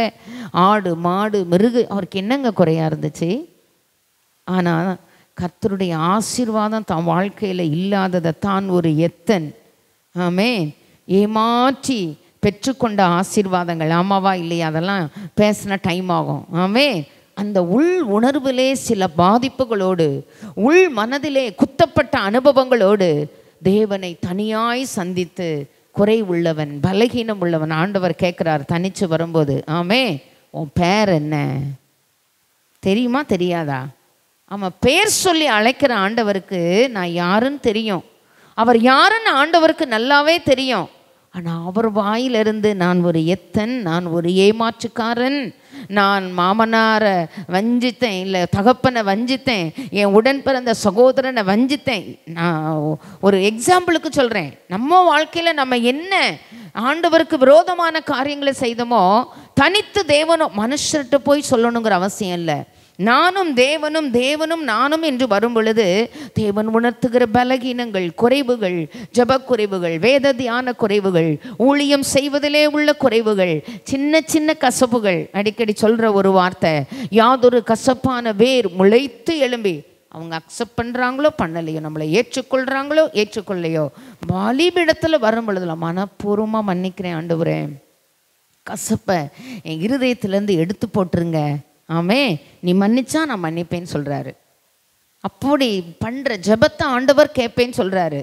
ஆடு மாடு மிருகு, அவருக்கு என்னங்க குறையாக இருந்துச்சு? ஆனால் கர்த்தருடைய ஆசீர்வாதம் தன் வாழ்க்கையில் இல்லாததை தான் ஒரு எத்தன், ஆமென், ஏமாற்றி பெற்றுக்கொண்ட ஆசீர்வாதங்கள். ஆமாவா இல்லையா? அதெல்லாம் பேசின டைம் ஆகும். ஆமென். அந்த உள் உணர்விலே சில பாதிப்புகளோடு, உள் மனதிலே குத்தப்பட்ட அனுபவங்களோடு தேவனை தனியாய் சந்தித்து குறை உள்ளவன், பலகீனம் உள்ளவன் ஆண்டவர் கேட்குறார் தனித்து வரும்போது, ஆமென், உன் பேர் என்ன தெரியுமா தெரியாதா? ஆமாம், பேர் சொல்லி அழைக்கிற ஆண்டவருக்கு நான் யாருன்னு தெரியும். அவர் யாருன்னு ஆண்டவருக்கு நல்லாவே தெரியும். ஆனால் அவர் வாயிலிருந்து நான் ஒரு எத்தன், நான் ஒரு ஏமாற்றுக்காரன், நான் மாமனாரை வஞ்சித்தேன், இல்லை தகப்பனை வஞ்சித்தேன், என் உடன் பிறந்த சகோதரனை வஞ்சித்தேன். நான் ஒரு எக்ஸாம்பிளுக்கு சொல்கிறேன். நம்ம வாழ்க்கையில் நம்ம என்ன ஆண்டவருக்கு விரோதமான காரியங்களை செய்தோமோ தனித்து தேவனோ மனுஷர்கிட்ட போய் சொல்லணுங்கிற அவசியம் இல்லை. நானும் தேவனும் தேவனும் நானும் என்று வரும் பொழுது தேவன் உணர்த்துகிற பலகீனங்கள், குறைவுகள், ஜபக்குறைவுகள், வேத தியான குறைவுகள், ஊழியம் செய்வதிலே உள்ள குறைவுகள், சின்ன சின்ன கசப்புகள். அடிக்கடி சொல்கிற ஒரு வார்த்தை, யாதொரு கசப்பான வேர் முளைத்து எழும்பி, அவங்க அக்செப்ட் பண்ணுறாங்களோ பண்ணலையோ, நம்மளை ஏற்றுக்கொள்கிறாங்களோ ஏற்றுக்கொள்ளையோ, பலிபீடத்தில் வரும் பொழுதுல மனப்பூர்வமாக மன்னிக்கிறேன் ஆண்டவரே, கசப்பை என் இருதயத்திலேருந்து எடுத்து போட்டுருங்க, ஆமே நீ மன்னிச்சா நான் மன்னிப்பேன்னு சொல்கிறாரு. அப்படி பண்ணுற ஜெபத்தை ஆண்டவர் கேட்பேன்னு சொல்கிறாரு.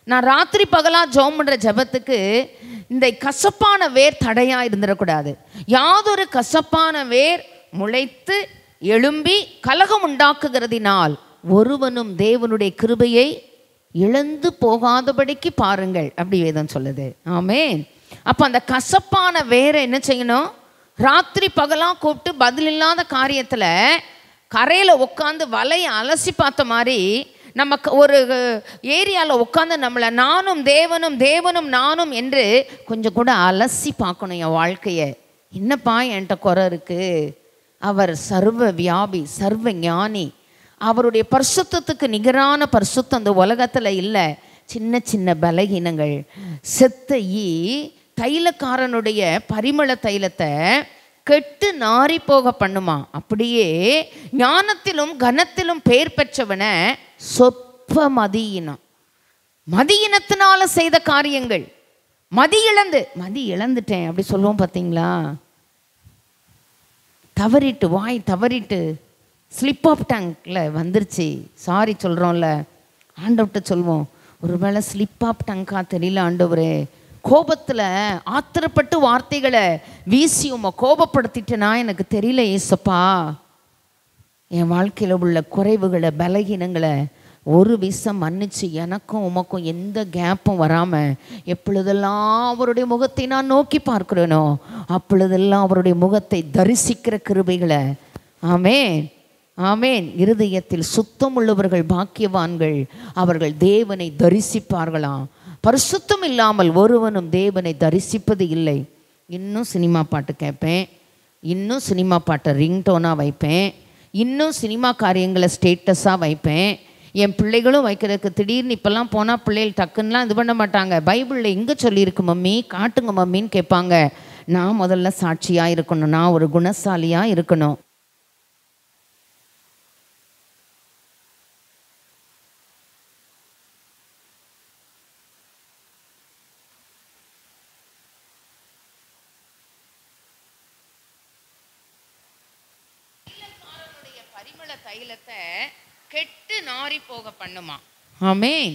நான் ராத்திரி பகலாக ஜெபம் பண்ணுற ஜெபத்துக்கு இந்த கசப்பான வேர் தடையாக இருந்துடக்கூடாது. யாதொரு கசப்பான வேர் முளைத்து எழும்பி கலகம் உண்டாக்குகிறதினால் ஒருவனும் தேவனுடைய கிருபையை இழந்து போகாதபடிக்கு பாருங்கள், அப்படி வேதம் சொல்லுது. ஆமென். அப்போ அந்த கசப்பான வேரை என்ன செய்யணும்? ராத்திரி பகலாக கூப்பிட்டு பதில் இல்லாத காரியத்தில் கரையில் உட்காந்து வலையை அலசி பார்த்த மாதிரி நம்ம ஒரு ஏரியாவில் உட்காந்து நம்மளை நானும் தேவனும் தேவனும் நானும் என்று கொஞ்சம் கூட அலசி பார்க்கணும். என் வாழ்க்கையை என்னப்பா என்கிட்ட குறை இருக்குது? அவர் சர்வ வியாபி, சர்வ ஞானி. அவருடைய பரிசுத்தத்துக்கு நிகரான பரிசுத்தம் அந்த உலகத்தில் இல்லை. சின்ன சின்ன பலகீனங்கள். செத்த ஈ தைலக்காரனுடைய பரிமள தைலத்தை கெட்டு நாரி போக பண்ணுமா. அப்படியே ஞானத்திலும் கனத்திலும் பெயர் பெற்றவனை சொற்ப மதியினத்தினால செய்த காரியங்கள், மதி இழந்துட்டேன் அப்படி சொல்லுவோம் பார்த்தீங்களா? தவறிட்டு, வாய் தவறிட்டு, ஸ்லிப் ஆஃப் டங்கில் வந்துருச்சு, சாரி சொல்கிறோம்ல, ஆண்டவர்கிட்ட சொல்வோம், ஒருவேளை ஸ்லிப் ஆஃப் டங்கா தெரியல ஆண்டவரே, கோபத்தில் ஆத்திரப்பட்டு வார்த்தைகளை வீசி உம்மை கோபப்படுத்திட்டேனா எனக்கு தெரியல ஏசப்பா. என் வாழ்க்கையில் உள்ள குறைவுகளை, பலகீனங்களை ஒரு விஷம் மன்னிச்சு எனக்கும் உமக்கும் எந்த கேப்பும் வராமல் எப்பொழுதெல்லாம் அவருடைய முகத்தை நான் நோக்கி பார்க்கிறேனோ அப்பொழுதெல்லாம் அவருடைய முகத்தை தரிசிக்கிற கிருபைகளை. ஆமென், ஆமென். இருதயத்தில் சுத்தம் உள்ளவர்கள் பாக்கியவான்கள், அவர்கள் தேவனை தரிசிப்பார்களாம். பரிசுத்தம் இல்லாமல் ஒருவனும் தேவனை தரிசிப்பது இல்லை. இன்னும் சினிமா பாட்டு கேட்பேன், இன்னும் சினிமா பாட்டை ரிங்டோனாக வைப்பேன், இன்னும் சினிமா காரியங்களை ஸ்டேட்டஸாக வைப்பேன். என் பிள்ளைகளும் வைக்கிறதுக்கு திடீர்னு இப்போல்லாம் போனால் பிள்ளைகள் டக்குன்னெலாம் இது பண்ண மாட்டாங்க. பைபிளில் எங்கே சொல்லியிருக்கு மம்மி, காட்டுங்க மம்மின்னு கேட்பாங்க. நான் முதல்ல சாட்சியாக இருக்கணும், நான் ஒரு குணசாலியாக இருக்கணும். பரிமள தைலத்தை கெட்டு நாரி போக பண்ணுமா. ஆமென்.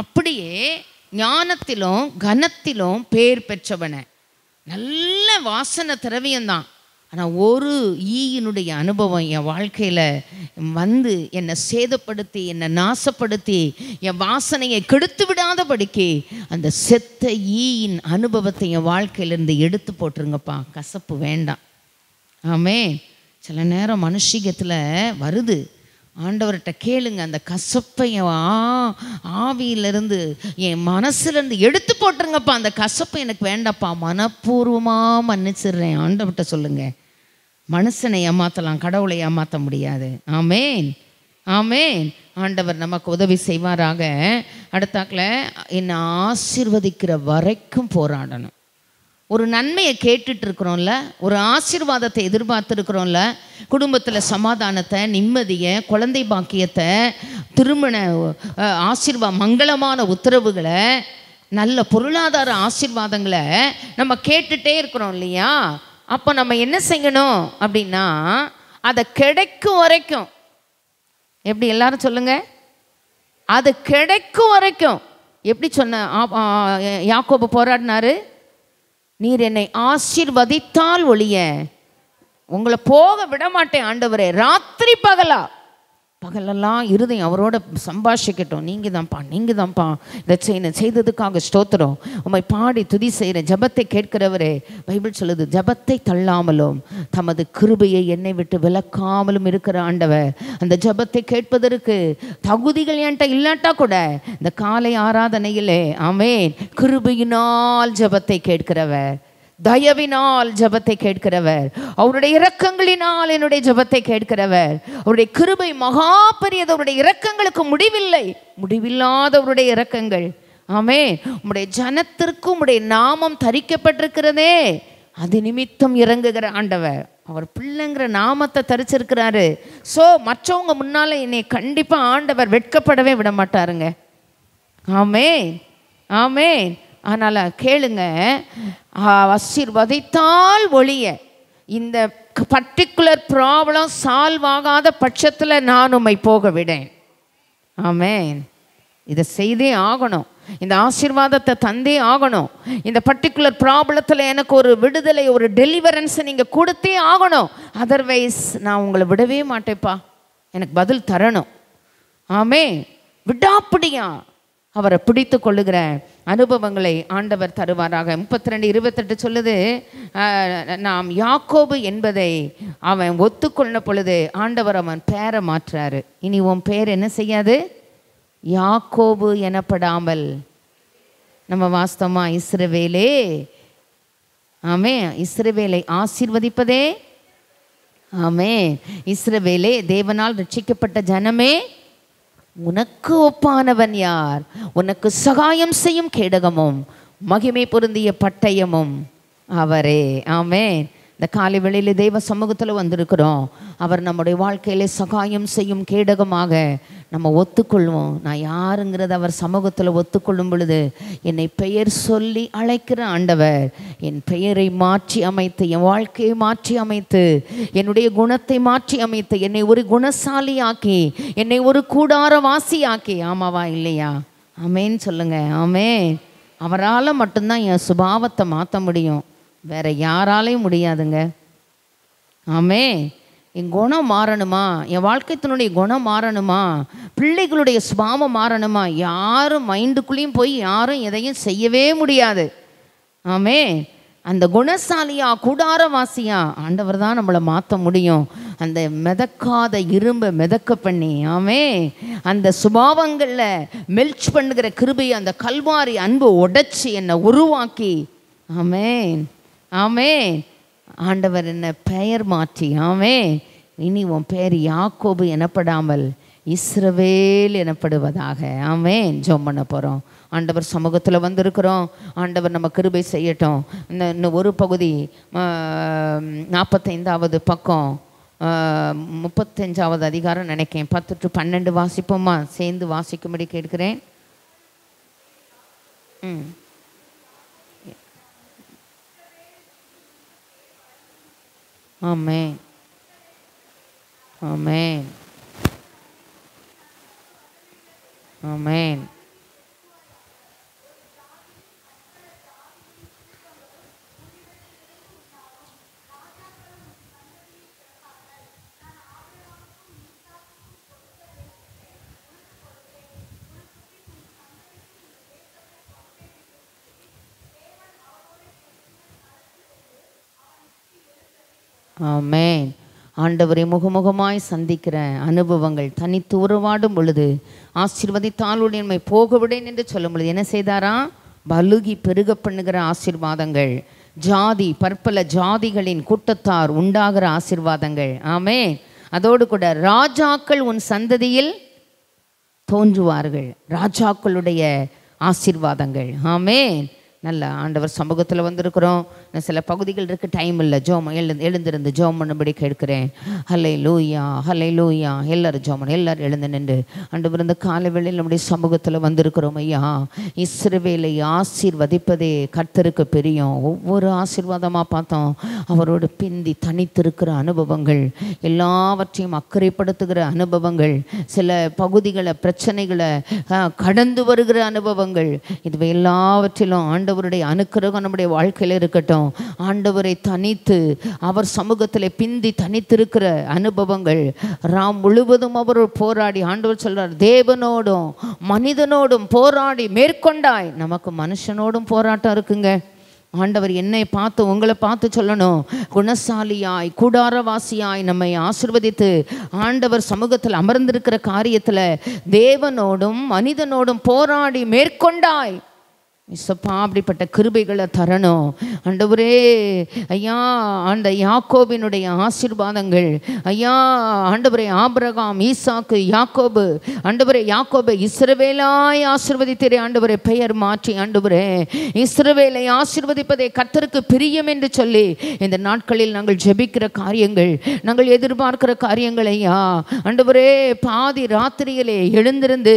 அப்படியே ஞானத்திலும் கனத்திலும் பேர் பெற்றவனை, நல்ல வாசனை திரவியம்தான். ஆனால் ஒரு ஈயினுடைய அனுபவம் என் வாழ்க்கையில் வந்து என்னை சேதப்படுத்தி, என்னை நாசப்படுத்தி, என் வாசனையை கெடுத்து விடாதபடிக்கு அந்த செத்த ஈயின் அனுபவத்தை என் வாழ்க்கையிலேருந்து எடுத்து போட்டுருங்கப்பா. கசப்பு வேண்டாம். ஆமென். சில நேரம் மனுஷிகத்தில் வருது, ஆண்டவர்கிட்ட கேளுங்க, அந்த கசப்பை என் ஆவியிலிருந்து என் மனசுலேருந்து எடுத்து போட்டுருங்கப்பா, அந்த கசப்பை எனக்கு வேண்டாப்பா, மனப்பூர்வமாக மன்னிச்சிடுறேன் ஆண்டவர்கிட்ட சொல்லுங்க. மனுஷனை ஏமாற்றலாம், கடவுளை ஏமாற்ற முடியாது. ஆமென், ஆமென். ஆண்டவர் நமக்கு உதவி செய்வாராக. அடுத்தாக்கில் என்னை ஆசீர்வதிக்கிற வரைக்கும் போராடணும். ஒரு நன்மையை கேட்டுட்டு இருக்கிறோம்ல, ஒரு ஆசீர்வாதத்தை எதிர்பார்த்துருக்குறோம்ல, குடும்பத்தில் சமாதானத்தை, நிம்மதியை, குழந்தை பாக்கியத்தை, திருமண மங்களமான உத்தரவுகளை, நல்ல பொருளாதார ஆசீர்வாதங்களை நம்ம கேட்டுகிட்டே இருக்கிறோம் இல்லையா? அப்போ நம்ம என்ன செய்யணும் அப்படின்னா, அதை கிடைக்கும் வரைக்கும், எப்படி எல்லாரும் சொல்லுங்க, அது கிடைக்கும் வரைக்கும் எப்படி சொன்ன யாக்கோபு போராடினாரு, நீர் என்னை ஆசீர்வதித்தால் ஒழிய உங்களை போக விட மாட்டேன் ஆண்டவரே. ராத்திரி பகலெல்லாம் இருதயம் அவரோட சம்பாஷிக்கட்டும். நீங்கள் தான்ப்பா இதை செய்ததுக்காக ஸ்தோத்திரம், உம்மை பாடி துதி செய்கிற ஜபத்தை கேட்கிறவரே. பைபிள் சொல்லுது, ஜபத்தை தள்ளாமலும் தமது கிருபையை என்னை விட்டு விலக்காமலும் இருக்கிற ஆண்டவர். அந்த ஜபத்தை கேட்பதற்கு தகுதிகள் என்கிட்ட இல்லாட்டா கூட இந்த காலை ஆராதனையிலே ஆமென் கிருபையினால் ஜபத்தை கேட்கிறவர், தயவினால் ஜெபத்தை கேட்கிறவர், அவருடைய இரக்கங்களினால் என்னுடைய ஜெபத்தை கேட்கிறவர். அவருடைய கிருபை மகா பெரியது, அவருடைய இரக்கங்களுக்கு முடிவில்லை, முடிவில்லாதவருடைய இரக்கங்கள். ஆமென். உம்முடைய ஜனத்திற்கு உம்முடைய நாமம் தரிக்கப்பட்டிருக்கிறதே, அது நிமித்தம் இறங்குகிற ஆண்டவர். அவர் பிள்ளைங்கிற நாமத்தை தரிச்சிருக்கிறாரு. ஸோ மற்றவங்க முன்னால் என்னை கண்டிப்பாக ஆண்டவர் வெட்கப்படவே விட மாட்டாருங்க. ஆமென், ஆமென். அதனால் கேளுங்க, ஆசீர்வதித்தால் ஒழிய இந்த பர்டிகுலர் ப்ராப்ளம் சால்வ் ஆகாத பட்சத்தில் நான் உம்மை போக விடேன். ஆமென். இதை செய்தே ஆகணும், இந்த ஆசீர்வாதத்தை தந்தே ஆகணும். இந்த பர்டிகுலர் ப்ராப்ளத்தில் எனக்கு ஒரு விடுதலை, ஒரு டெலிவரன்ஸை நீங்கள் கொடுத்தே ஆகணும். அதர்வைஸ் நான் உங்களை விடவே மாட்டேப்பா, எனக்கு பதில் தரணும். ஆமென். விடாப்பிடியா அவரை பிடித்து கொள்ளுகிற அனுபவங்களை ஆண்டவர் தருவாராக. 32:28 சொல்லுது, நாம் யாக்கோபு என்பதை அவன் ஒத்துக்கொள்ள பொழுது ஆண்டவர் அவன் பேரை மாற்றாரு. இனி உன் பேர் என்ன செய்யாது? யாக்கோபு எனப்படாமல் நம்ம வாஸ்தவமா இஸ்ரவேலே. ஆமே, இஸ்ரவேலை ஆசீர்வதிப்பதே. ஆமே, இஸ்ரவேலே, தேவனால் ரட்சிக்கப்பட்ட ஜனமே, உனக்கு ஒப்பானவன் யார்? உனக்கு சகாயம் செய்யும் கேடகமும் மகிமை பொருந்திய பட்டயமும் அவரே. ஆமென். இந்த காலை வேளையில் தெய்வ சமூகத்தில் வந்திருக்கிறோம். அவர் நம்முடைய வாழ்க்கையிலே சகாயம் செய்யும் கேடகமாக நம்ம ஒத்துக்கொள்வோம். நான் யாருங்கிறத அவர் சமூகத்தில் ஒத்துக்கொள்ளும் பொழுது என்னை பெயர் சொல்லி அழைக்கிற ஆண்டவர் என் பெயரை மாற்றி அமைத்து, என் வாழ்க்கையை மாற்றி அமைத்து, என்னுடைய குணத்தை மாற்றி அமைத்து, என்னை ஒரு குணசாலியாக்கி, என்னை ஒரு கூடாரவாசியாக்கி. ஆமாவா இல்லையா? ஆமேன்னு சொல்லுங்க. ஆமேன். அவரால் மட்டும்தான் என் சுபாவத்தை மாற்ற முடியும், வேற யாராலையும் முடியாதுங்க. ஆமே. என் குணம் மாறணுமா, என் வாழ்க்கைத்தினுடைய குணம் மாறணுமா, பிள்ளைகளுடைய சுபாவம் மாறணுமா, யாரும் மைண்டுக்குள்ளேயும் போய் யாரும் எதையும் செய்யவே முடியாது. ஆமே. அந்த குணசாலியா, கூடாரவாசியா ஆண்டவர் தான் நம்மளை மாற்ற முடியும். அந்த மிதக்காத இரும்பை மிதக்க பண்ணி, ஆமே, அந்த சுபாவங்களில் மெல்ச் பண்ணுகிற கிருபையை, அந்த கல்வாரி அன்பு உடைச்சி என்னை உருவாக்கி, ஆமேன், ஆமேன், ஆண்டவர் என்ன பெயர் மாற்றி, ஆமேன், இனி உன் பெயர் யாக்கோபு எனப்படாமல் இஸ்ரவேல் எனப்படுவதாக. ஆமேன். ஜெபம் பண்ண போகிறோம். ஆண்டவர் சமூகத்தில் வந்திருக்கிறோம். ஆண்டவர் நம்ம கிருபை செய்யட்டும். இன்னும் ஒரு பகுதி 45வது பக்கம் 35வது அதிகாரம் நினைக்கிறேன், 10 to 12 வாசிப்போமா? சேர்ந்து வாசிக்கும்படி கேட்கிறேன். ஆமென், ஆமென், ஆமென். ஆமென். ஆண்டவரை முகமுகமாய் சந்திக்கிற அனுபவங்கள், தனித்து உறவாடும் பொழுது ஆசீர்வதித்தாலுடைய நம்மை போக விடேன் என்று சொல்லும் பொழுது என்ன செய்தாரா? பலுகி பெருக பண்ணுகிற ஆசீர்வாதங்கள், ஜாதி பற்பல ஜாதிகளின் கூட்டத்தார் உண்டாகிற ஆசீர்வாதங்கள். ஆமென். அதோடு கூட ராஜாக்கள் உன் சந்ததியில் தோன்றுவார்கள், ராஜாக்களுடைய ஆசீர்வாதங்கள். ஆமென். நல்ல ஆண்டவர் சமூகத்தில் வந்திருக்கிறோம். சில பகுதிகள் இருக்குது, டைம் இல்லை. ஜோம் எழுந்திருந்து ஜோம் பண்ணும்படி கேட்கிறேன். ஹல்லேலூயா, ஹல்லேலூயா. எல்லாரும் ஜோம் பண்ண, எல்லாரும் எழுந்து நின்று ஆண்டவர் இந்த காலை வேளையில் நம்முடைய சமூகத்தில் வந்திருக்கிறோம். ஐயா, இஸ்ரவேலை ஆசீர்வதிப்பதே கர்த்தருக்கு பெரியும். ஒவ்வொரு ஆசீர்வாதமாக பார்த்தோம். அவரோடு பிந்தி தனித்திருக்கிற அனுபவங்கள், எல்லாவற்றையும் அக்கறைப்படுத்துகிற அனுபவங்கள், சில பகுதிகளை பிரச்சனைகளை கடந்து வருகிற அனுபவங்கள், இது எல்லாவற்றிலும் ஆண்டவருடைய அனுக்கிரகம் நம்முடைய வாழ்க்கையில் இருக்கட்டும். ஆண்டவரை தனித்து அவர் சமூகத்தில் பிந்தி தனித்திருக்கிற அனுபவங்கள், ராம் முழுவதும் அவர் போராடி, ஆண்டவர் சொல்றார், தேவனோடும் மனிதனோடும் போராடி மேற்கொண்டாய். நமக்கு மனுஷனோடும் போராட்டம் இருக்குங்க. ஆண்டவர் என்னை பார்த்து உங்களை பார்த்து சொல்லணும், குணசாலியாய் கூடாரவாசியாய் நம்மை ஆசீர்வதித்து ஆண்டவர் சமூகத்தில் அமர்ந்திருக்கிற காரியத்தில் தேவனோடும் மனிதனோடும் போராடி மேற்கொண்டாய். இசப்பா அப்படிப்பட்ட கிருபைகளை தரணும் ஆண்டவரே. ஐயா அந்த யாக்கோபினுடைய ஆசீர்வாதங்கள் ஐயா ஆண்டவரே, ஆபிரகாம், ஈசாக்கு, யாக்கோபு, ஆண்டவரே யாக்கோபை இஸ்ரவேலாய் ஆசீர்வதித்தீரே ஆண்டவரே. பெயர் மாற்றி ஆண்டவரே இஸ்ரவேலை ஆசீர்வதிப்பதே கர்த்தருக்கு பிரியம் என்று சொல்லி இந்த நாட்களில் நாங்கள் ஜெபிக்கிற காரியங்கள், நாங்கள் எதிர்பார்க்கிற காரியங்கள் ஐயா ஆண்டவரே, பாதி ராத்திரியிலே எழுந்திருந்து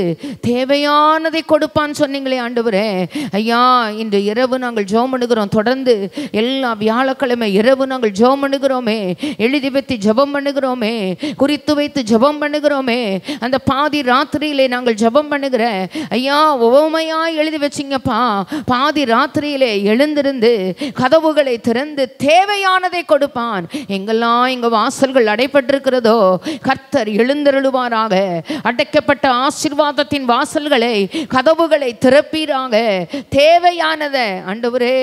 தேவையானதை கொடுப்பான்னு சொன்னீங்களே ஆண்டவரே. ஐயா இன்று இரவு நாங்கள் ஜெபம் பண்ணுகிறோம். தொடர்ந்து எல்லா வியாழக்கிழமை இரவு நாங்கள் ஜெபம் பண்ணுகிறோமே, எழுதி வைத்து ஜெபம் பண்ணுகிறோமே, குறித்து வைத்து ஜெபம் பண்ணுகிறோமே. அந்த பாதி ராத்திரியிலே நாங்கள் ஜெபம் பண்ணுகிற ஐயா உவமையா எழுதி வச்சிங்கப்பா. பாதி ராத்திரியிலே எழுந்திருந்து கதவுகளை திறந்து தேவையானதை கொடுப்பான். எங்கெல்லாம் இங்க வாசல்கள் அடைப்பட்டிருக்கிறதோ கர்த்தர் எழுந்தருளுவாராக. அடைக்கப்பட்ட ஆசீர்வாதத்தின் வாசல்களை, கதவுகளை திறப்பீராக. தேவையானதை ஆண்டவரே,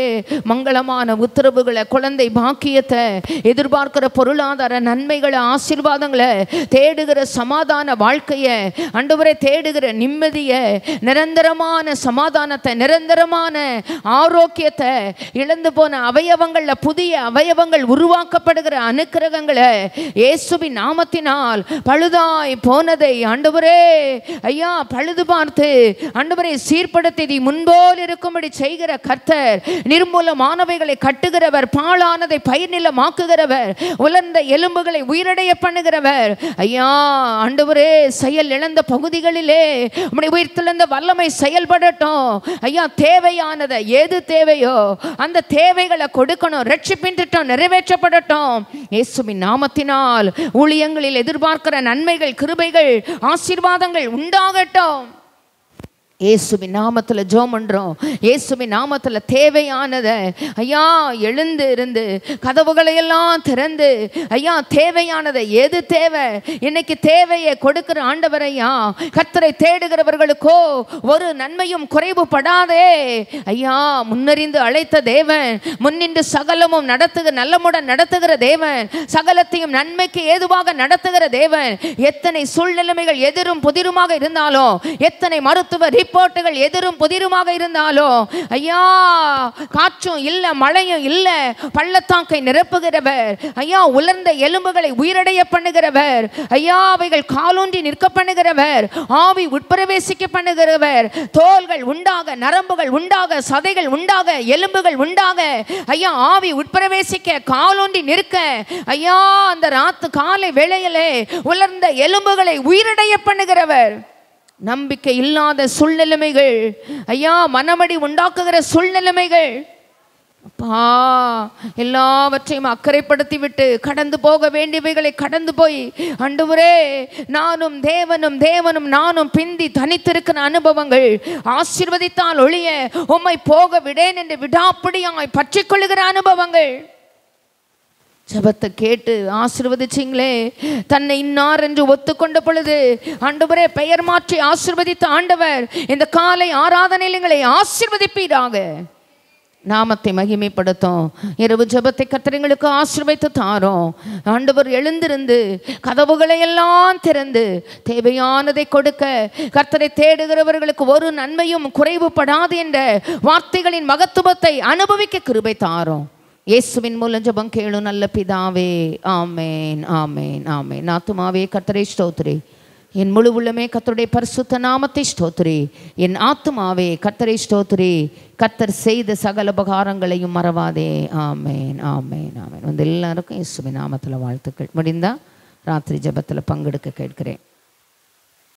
மங்களமான உத்தரவுகளை, குழந்தை பாக்கியத்தை, எதிர்பார்க்கிற பொருளாதார நன்மைகளை, ஆசீர்வாதங்களை, தேடுகிற சமாதான வாழ்க்கையை ஆண்டவரே, தேடுகிற நிம்மதியை, நிரந்தரமான சமாதானத்தை, நிரந்தரமான ஆரோக்கியத்தை, இழந்து போன அவயவங்கள்ல புதிய அவயவங்கள் உருவாக்கப்படுகிற அனுக்கிரகங்களை இயேசுவின் நாமத்தினால் பழுதாய் போனதை ஆண்டவரே ஐயா பழுது பார்த்து ஆண்டவரே சீர்படுத்தி முன்போல் இருக்கும்படி செய்கிற கர்த்தர், நிர்மூலமானவைகளை கட்டுகிறவர், பாழானதை பயிர் நிலமாக்குகிறவர், உலர்ந்த எலும்புகளை உயிரடைய பண்ணுகிறவர். ஐயா ஆண்டவரே, செயல் இழந்த பகுதிகளிலே உம்முடைய உயிர்த்தெழுந்த வல்லமை செயல்படட்டும். ஐயா தேவையானதை, எது தேவையோ அந்த தேவைகளை கொடுக்கணும். ரட்சிப்பின் திட்டம் நிறைவேற்றப்படட்டும் இயேசுவின் நாமத்தினால். ஊழியங்களில் எதிர்பார்க்கிற நன்மைகள், கிருபைகள், ஆசீர்வாதங்கள் உண்டாகட்டும். இயேசுவின் நாமத்தில் ஜெபம் பண்றோம். இயேசுவின் நாமத்தில் தேவையானதை ஐயா எழுந்து இருந்து கதவுகளை எல்லாம் திறந்து ஐயா தேவையானதை, எது தேவை இன்னைக்கு தேவையை கொடுக்கிற ஆண்டவர் ஐயா. கர்த்தரை தேடுகிறவர்களுக்கோ ஒரு நன்மையும் குறைவுபடாதே ஐயா. முன்னறிந்து அழைத்த தேவன், முன்னின்று சகலமும் நல்லமுடன் நடத்துகிற தேவன், சகலத்தையும் நன்மைக்கு ஏதுவாக நடத்துகிற தேவன். எத்தனை சூழ்நிலைமைகள் எதிரும் புதிருமாக இருந்தாலும், எத்தனை மருத்துவ ரிப்போர்ட்டுகள் எதிரும் புதிருமாக இருந்தாலும் ஐயா, காற்றும் இல்ல, மழையும் இல்ல, பள்ளத்தாக்கை நிரப்புகிறவர் ஐயா. உலர்ந்த எலும்புகளை உயிரடைய பண்ணுகிறவர் ஐயா. அவைகள் காலூன்றி நிற்க பண்ணுகிறவர், ஆவி உட்பிரவேசிக்க பண்ணுகிறவர். தோள்கள் உண்டாக, நரம்புகள் உண்டாக, சதைகள் உண்டாக, எலும்புகள் உண்டாக ஐயா, ஆவி உட்பிரவேசிக்க, காலூன்றி நிற்க ஐயா. அந்த காலை வேளையிலே உலர்ந்த எலும்புகளை உயிரடைய பண்ணுகிறவர். நம்பிக்கை இல்லாத சூழ்நிலைமைகள் ஐயா, மனமடி உண்டாக்குகிற சூழ்நிலைமைகள் அப்பா, எல்லாவற்றையும் அக்கறைப்படுத்தி விட்டு கடந்து போக வேண்டியவைகளை கடந்து போய் ஆண்டவரே, நானும் தேவனும் நானும் பிந்தி தனித்திருக்கிற அனுபவங்கள், ஆசீர்வதித்தால் ஒழிய உம்மை போக விடேன் என்று விடாப்பிடியாய் பற்றிக் கொள்ளுகிற அனுபவங்கள். ஜபத்தை கேட்டு ஆசீர்வதிச்சிங்களே, தன்னை இன்னார் என்று ஒத்துக்கொண்ட பொழுது ஆண்டவரே பெயர் மாற்றி ஆசீர்வதித்த ஆண்டவர் இந்த காலை ஆராதனையில் எங்களை ஆசீர்வதிப்பீராக. நாமத்தை மகிமைப்படுத்தும். இரவு ஜபத்தை கர்த்தருக்கு ஆசீர்வதித்து தாரோம். ஆண்டவர் எழுந்திருந்து கதவுகளை எல்லாம் திறந்து தேவையானதை கொடுக்க, கர்த்தரை தேடுகிறவர்களுக்கு ஒரு நன்மையும் குறைவுபடாது என்ற வார்த்தைகளின் மகத்துவத்தை அனுபவிக்க கிருபை தாரோம். இயேசுவின் மூலம் ஜெபம் கேளு நல்ல பிதாவே. ஆமேன், ஆமேன், ஆமேன். ஆத்துமாவே கர்த்தரை ஸ்தோத்திரி, என் முழு உள்ளமே கர்த்தருடைய பரிசுத்த நாமத்தை ஸ்தோத்திரி. என் ஆத்துமாவே கர்த்தரை ஸ்தோத்திரி, கர்த்தர் செய்த சகல உபகாரங்களையும் மறவாதே. ஆமேன், ஆமேன், ஆமேன். வந்து எல்லாருக்கும் இயேசுவின் நாமத்தில் வாழ்த்துக்கள். முடிந்தா ராத்திரி ஜெபத்தில் பங்கெடுக்க கேட்கிறேன்.